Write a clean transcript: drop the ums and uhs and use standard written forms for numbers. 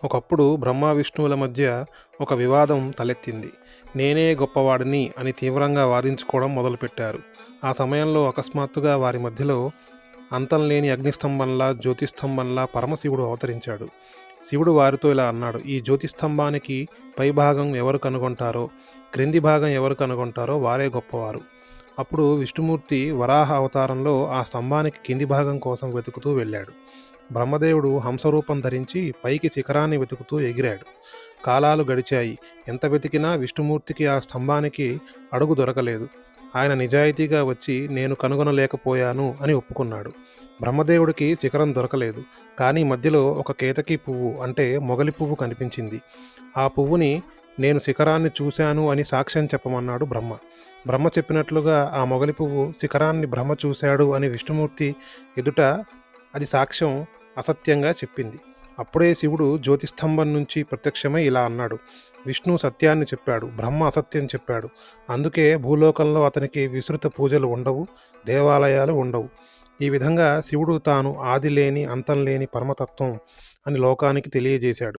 ఒకప్పుడు బ్రహ్మ విష్ణువుల మధ్య ఒక వివాదం తలెత్తింది. నేనే గొప్పవాడిని అని తీవ్రంగా వాదించుకోవడం మొదలుపెట్టారు. ఆ సమయంలో అకస్మాత్తుగా వారి మధ్యలో అంతం లేని అగ్నిస్తంభంలా, జ్యోతిస్తంభంలా పరమశివుడు అవతరించాడు. శివుడు వారితో ఇలా అన్నాడు: ఈ జ్యోతిస్తంభానికి పైభాగం ఎవరు కనుగొంటారో, క్రింది భాగం ఎవరు కనుగొంటారో వారే గొప్పవారు. అప్పుడు విష్ణుమూర్తి వరాహ అవతారంలో ఆ స్తంభానికి కింది భాగం కోసం వెతుకుతూ వెళ్ళాడు. బ్రహ్మదేవుడు హంసరూపం ధరించి పైకి శిఖరాన్ని వెతుకుతూ ఎగిరాడు. కాలాలు గడిచాయి. ఎంత వెతికినా విష్ణుమూర్తికి ఆ స్తంభానికి అడుగు దొరకలేదు. ఆయన నిజాయితీగా వచ్చి నేను కనుగొనలేకపోయాను అని ఒప్పుకున్నాడు. బ్రహ్మదేవుడికి శిఖరం దొరకలేదు. కానీ మధ్యలో ఒక కేతకి పువ్వు అంటే మొగలి పువ్వు కనిపించింది. ఆ పువ్వుని నేను శిఖరాన్ని చూశాను అని సాక్ష్యం చెప్పమన్నాడు బ్రహ్మ. బ్రహ్మ చెప్పినట్లుగా ఆ మొగలి పువ్వు శిఖరాన్ని బ్రహ్మ చూశాడు అని విష్ణుమూర్తి ఎదుట అది సాక్ష్యం అసత్యంగా చెప్పింది. అప్పుడే శివుడు జ్యోతిస్తంభం నుంచి ప్రత్యక్షమై ఇలా అన్నాడు: విష్ణు సత్యాన్ని చెప్పాడు, బ్రహ్మ అసత్యం చెప్పాడు. అందుకే భూలోకంలో అతనికి విస్తృత పూజలు ఉండవు, దేవాలయాలు ఉండవు. ఈ విధంగా శివుడు తాను ఆది లేని అంతం లేని పరమతత్వం అని లోకానికి తెలియజేశాడు.